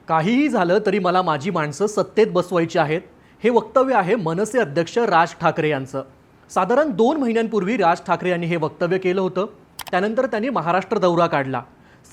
काहीही झालं तरी मला माझी माणसं सत्तेत बसवायची आहेत, हे वक्तव्य आहे मनसे अध्यक्ष राज ठाकरे यांचं. साधारण 2 महिन्यांपूर्वी राज ठाकरे यांनी हे वक्तव्य केलं होतं. त्यानंतर त्यांनी महाराष्ट्र दौरा काढला.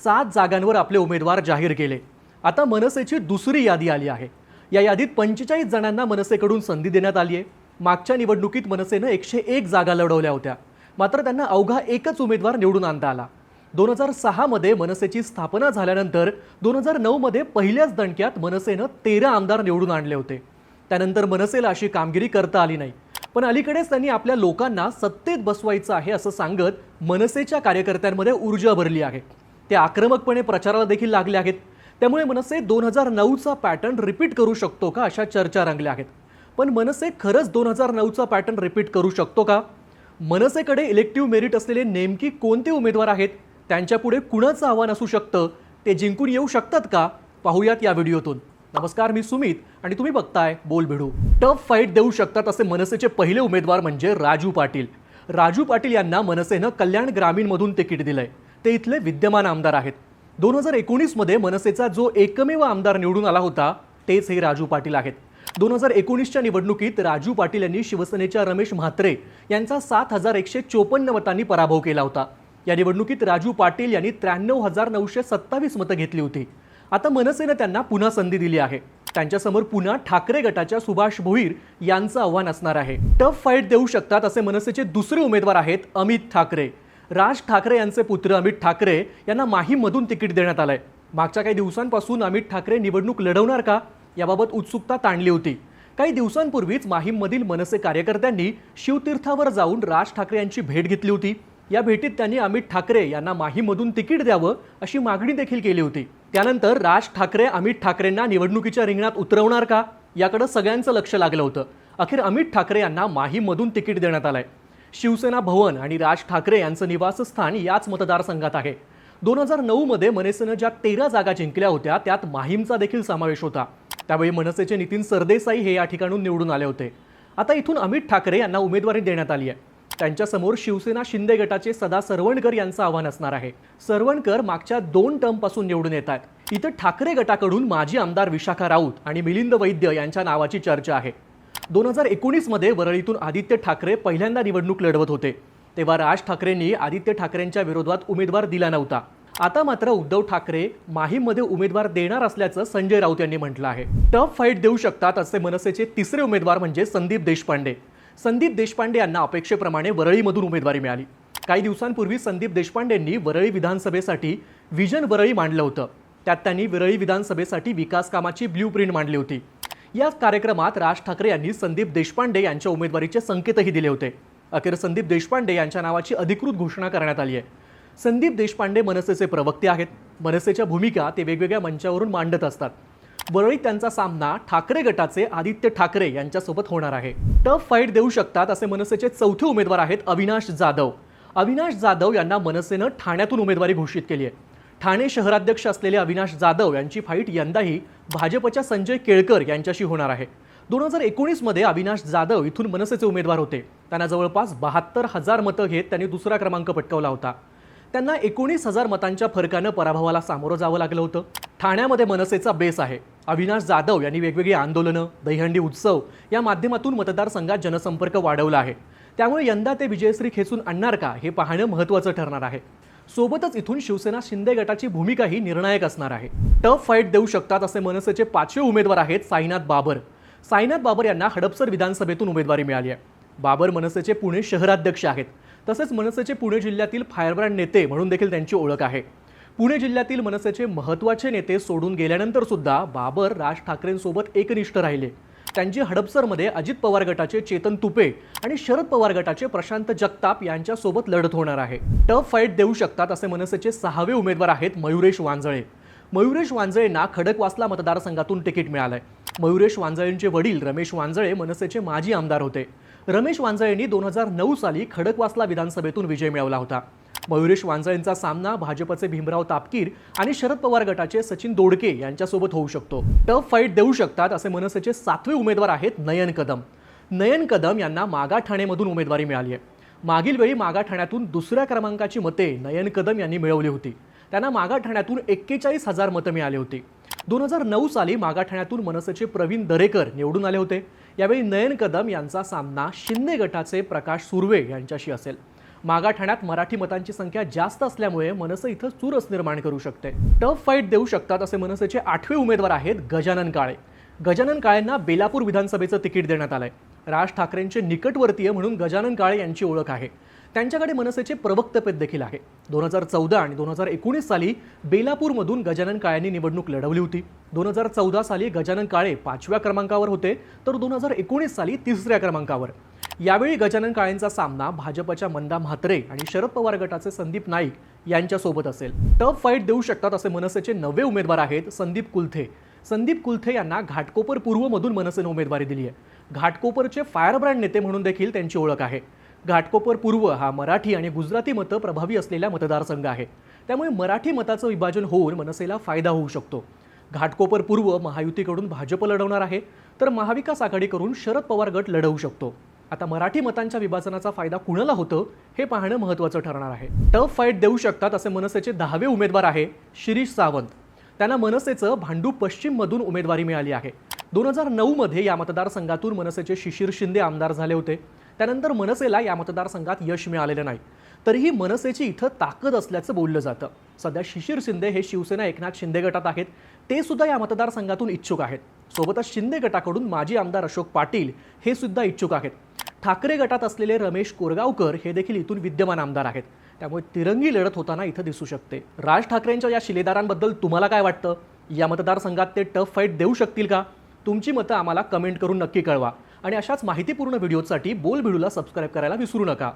7 जागांवर आपले उमेदवार जाहीर केले. आता मनसेची दुसरी यादी आली आहे. या यादीत 45 जणांना मनसेकडून संधी देण्यात आली आहे. मागच्या निवडणुकीत मनसेनं 101 जागा लढवल्या होत्या, मात्र त्यांना अवघा एकच उमेदवार निवडून आणता आला. 2006 मध्ये मनसेची स्थापना झाल्यानंतर 2009 मध्ये पहिल्याच दणक्यात मनसेनं 13 आमदार निवडून आणले होते. त्यानंतर मनसेला अशी कामगिरी करता आली नाही. पण अलीकडेच त्यांनी आपल्या लोकांना सत्तेत बसवायचं आहे असं सांगत मनसेच्या कार्यकर्त्यांमध्ये ऊर्जा भरली आहे. ते आक्रमकपणे प्रचाराला देखील लागले आहेत. त्यामुळे मनसे 2009चा पॅटर्न रिपीट करू शकतो का अशा चर्चा रंगल्या आहेत. पण मनसे खरंच 2009चा पॅटर्न रिपीट करू शकतो का? मनसेकडे इलेक्टिव्ह मेरिट असलेले नेमकी कोणते उमेदवार आहेत? त्यांच्यापुढे कुणाचं आव्हान असू शकतं? ते जिंकून येऊ शकतात का? पाहूयात या व्हिडिओतून. नमस्कार, मी सुमित आणि तुम्ही बघताय बोल भिडू. टफ फाईट देऊ शकतात असे मनसेचे पहिले उमेदवार म्हणजे राजू पाटील. राजू पाटील यांना मनसेनं कल्याण ग्रामीणमधून तिकीट दिलंय. ते इथले विद्यमान आमदार आहेत. 2019 मध्ये मनसेचा जो एकमेव आमदार निवडून आला होता तेच हे राजू पाटील आहेत. 2019च्या निवडणुकीत राजू पाटील यांनी शिवसेनेच्या रमेश म्हात्रे यांचा 7154 मतांनी पराभव केला होता. या निवडणुकीत राजू पाटील यांनी 93,927 मतं घेतली होती. आता मनसेनं त्यांना पुन्हा संधी दिली आहे. त्यांच्यासमोर पुन्हा ठाकरे गटाच्या सुभाष भोईर यांचं आव्हान असणार आहे. टफ फाईट देऊ शकतात असे मनसेचे दुसरे उमेदवार आहेत अमित ठाकरे. राज ठाकरे यांचे पुत्र अमित ठाकरे यांना माहीममधून तिकीट देण्यात आलंय. मागच्या काही दिवसांपासून अमित ठाकरे निवडणूक लढवणार का याबाबत उत्सुकता ताणली होती. काही दिवसांपूर्वीच माहीममधील मनसे कार्यकर्त्यांनी शिवतीर्थावर जाऊन राज ठाकरे यांची भेट घेतली होती. या भेटीत त्यांनी अमित ठाकरे यांना माहीमधून तिकीट द्यावं अशी मागणी देखील केली होती. त्यानंतर राज ठाकरे अमित ठाकरेंना निवडणुकीच्या रिंगणात उतरवणार का याकडे सगळ्यांचं लक्ष लागलं होतं. अखेर अमित ठाकरे यांना माहीमधून तिकीट देण्यात आलंय. शिवसेना भवन आणि राज ठाकरे यांचं निवासस्थान याच मतदारसंघात आहे. 2009 मध्ये मनसेनं ज्या 13 जागा जिंकल्या होत्या त्यात माहीमचा देखील समावेश होता. त्यावेळी मनसेचे नितीन सरदेसाई हे या ठिकाणून निवडून आले होते. आता इथून अमित ठाकरे यांना उमेदवारी देण्यात आली आहे. त्यांच्यासमोर शिवसेना शिंदे गटाचे सदा सरवणकर यांचं आव्हान असणार आहे. सरवणकर मागच्या 2 टर्मपासून निवडून येत आहेत. इथं ठाकरे गटाकडून माजी आमदार विशाखा राऊत आणि मिलिंद वैद्य यांच्या नावाची चर्चा आहे. 2019 मध्ये वरळीतून आदित्य ठाकरे पहिल्यांदा निवडणूक लढवत होते. तेव्हा राज ठाकरेंनी आदित्य ठाकरेंच्या विरोधात उमेदवार दिला नव्हता. आता मात्र उद्धव ठाकरे माहीममध्ये उमेदवार देणार असल्याचं संजय राऊत यांनी म्हटलं आहे. टफ फाईट देऊ शकतात असे मनसेचे तिसरे उमेदवार म्हणजे संदीप देशपांडे. संदीप देशपांडे यांना अपेक्षेप्रमाणे वरळीमधून उमेदवारी मिळाली. काही दिवसांपूर्वी संदीप देशपांडेंनी वरळी विधानसभेसाठी व्हिजन वरळी मांडलं होतं. त्यात त्यांनी वरळी विधानसभेसाठी विकास कामाची ब्ल्यूप्रिंट मांडली होती. या कार्यक्रमात राज ठाकरे यांनी संदीप देशपांडे यांच्या उमेदवारीचे संकेतही दिले होते. अखेर संदीप देशपांडे यांच्या नावाची अधिकृत घोषणा करण्यात आली आहे. संदीप देशपांडे मनसेचे प्रवक्ते आहेत. मनसेच्या भूमिका ते वेगवेगळ्या मंचावरून मांडत असतात. वरळीत त्यांचा सामना ठाकरे गटाचे आदित्य ठाकरे यांच्यासोबत होणार आहे. टफ फाईट देऊ शकतात असे मनसेचे चौथे उमेदवार आहेत अविनाश जाधव. अविनाश जाधव यांना मनसेनं ठाण्यातून उमेदवारी घोषित केली आहे. ठाणे शहराध्यक्ष असलेले अविनाश जाधव यांची फाईट यंदाही भाजपच्या संजय केळकर यांच्याशी होणार आहे. 2019 मध्ये अविनाश जाधव इथून मनसेचे उमेदवार होते. त्यांना जवळपास 72,000 मतं घेत त्यांनी दुसरा क्रमांक पटकावला होता. त्यांना 19,000 मतांच्या फरकानं पराभवाला सामोरं जावं लागलं होतं. ठाण्यामध्ये मनसेचा बेस आहे. अविनाश जाधव यांनी वेगवेगळी आंदोलनं, दहीहंडी उत्सव या माध्यमातून मतदारसंघात जनसंपर्क वाढवला आहे. त्यामुळे यंदा ते विजयश्री खेचून आणणार का हे पाहणं महत्त्वाचं ठरणार आहे. सोबतच इथून शिवसेना शिंदे गटाची भूमिकाही निर्णायक असणार आहे. टफ फाईट देऊ शकतात असे मनसेचे 5वे उमेदवार आहेत साईनाथ बाबर. साईनाथ बाबर यांना हडपसर विधानसभेतून उमेदवारी मिळाली आहे. बाबर मनसेचे पुणे शहराध्यक्ष आहेत. तसेच मनसेचे पुणे जिल्ह्यातील फायरब्रँड नेते म्हणून देखील त्यांची ओळख आहे. पुणे जिल्ह्यातील मनसेचे महत्त्वाचे नेते सोडून गेल्यानंतर सुद्धा बाबर राज ठाकरेंसोबत एकनिष्ठ राहिले. त्यांची हडपसरमध्ये अजित पवार गटाचे चेतन तुपे आणि शरद पवार गटाचे प्रशांत जगताप यांच्यासोबत लढत होणार आहे. टफ फाईट देऊ शकतात असे मनसेचे 6वे उमेदवार आहेत मयुरेश वांजळे. मयुरेश वांजळेंना खडकवासला मतदारसंघातून तिकीट मिळालंय. मयुरेश वांजळेंचे वडील रमेश वांजळे मनसेचे माजी आमदार होते. रमेश वांजळेंनी 2009 साली खडकवासला विधानसभेतून विजय मिळवला होता. मयुरेश वांजळेंचा सामना भाजपचे भीमराव तापकीर आणि शरद पवार गटाचे सचिन दोडके यांच्यासोबत होऊ शकतो. टफ फाईट देऊ शकतात असे मनसेचे 7वे उमेदवार आहेत नयन कदम. नयन कदम यांना मागाठाणेमधून उमेदवारी मिळाली आहे. मागील वेळी मागाठाण्यातून दुसऱ्या क्रमांकाची मते नयन कदम यांनी मिळवली होती. त्यांना मागाठाण्यातून 41,000 मतं मिळाली होती. 2009 साली मागाठाण्यातून मनसेचे प्रवीण दरेकर निवडून आले होते. यावेळी नयन कदम यांचा सामना शिंदे गटाचे प्रकाश सुर्वे यांच्याशी असेल. मागाठाण्यात मराठी मतांची संख्या जास्त असल्यामुळे मनसे इथं चुरस निर्माण करू शकते. टफ फाईट देऊ शकतात असे मनसेचे 8वे उमेदवार आहेत गजानन काळे. गजानन काळेंना बेलापूर विधानसभेचं तिकीट देण्यात आलंय. राज ठाकरेंचे निकटवर्तीय म्हणून गजानन काळे यांची ओळख आहे. त्यांच्याकडे मनसेचे प्रवक्तेपद देखील आहे. 2014 आणि 2019 साली बेलापूरमधून गजानन काळेंनी निवडणूक लढवली होती. 2014 साली गजानन काळे 5व्या क्रमांकावर होते, तर 2019 साली 3ऱ्या क्रमांकावर. यावेळी गजानन काळेंचा सामना भाजपच्या मंदा म्हात्रे आणि शरद पवार गटाचे संदीप नाईक यांच्यासोबत असेल. टफ फाईट देऊ शकतात असे मनसेचे 9वे उमेदवार आहेत संदीप कुलथे. संदीप कुलथे यांना घाटकोपर पूर्वमधून मनसेने उमेदवारी दिली आहे. घाटकोपरचे फायरब्रँड नेते म्हणून देखील त्यांची ओळख आहे. घाटकोपर पूर्व हा मराठी आणि गुजराती मतं प्रभावी असलेला मतदारसंघ आहे. त्यामुळे मराठी मताचं विभाजन होऊन मनसेला फायदा होऊ शकतो. घाटकोपर पूर्व महायुतीकडून भाजप लढवणार आहे, तर महाविकास आघाडीकडून शरद पवार गट लढवू शकतो. आता मराठी मतांच्या विभाजनाचा फायदा कुणाला होतो हे पाहणं महत्त्वाचं ठरणार आहे. टफ फाईट देऊ शकतात असे मनसेचे 10वे उमेदवार आहे शिरीष सावंत. त्यांना मनसेचं भांडूप पश्चिममधून उमेदवारी मिळाली आहे. 2009 मध्ये या मतदारसंघातून मनसेचे शिशिर शिंदे आमदार झाले होते. त्यानंतर मनसेला या मतदारसंघात यश मिळालेलं नाही, तरीही मनसेची इथं ताकद असल्याचं बोललं जातं. सध्या शिशिर शिंदे हे शिवसेना एकनाथ शिंदे गटात आहेत. ते सुद्धा या मतदारसंघातून इच्छुक आहेत. सोबतच शिंदे गटाकडून माजी आमदार अशोक पाटील हे सुद्धा इच्छुक आहेत. ठाकरे गटात असलेले रमेश कोरगावकर हे देखील इथून विद्यमान आमदार आहेत. त्यामुळे तिरंगी लढत होताना इथं दिसू शकते. राज ठाकरेंच्या या शिलेदारांबद्दल तुम्हाला काय वाटतं? या मतदारसंघात ते टफ फाईट देऊ शकतील का? तुमची मतं आम्हाला कमेंट करून नक्की कळवा आणि अशाच माहितीपूर्ण व्हिडिओसाठी बोल भिडूला सबस्क्राईब करायला विसरू नका.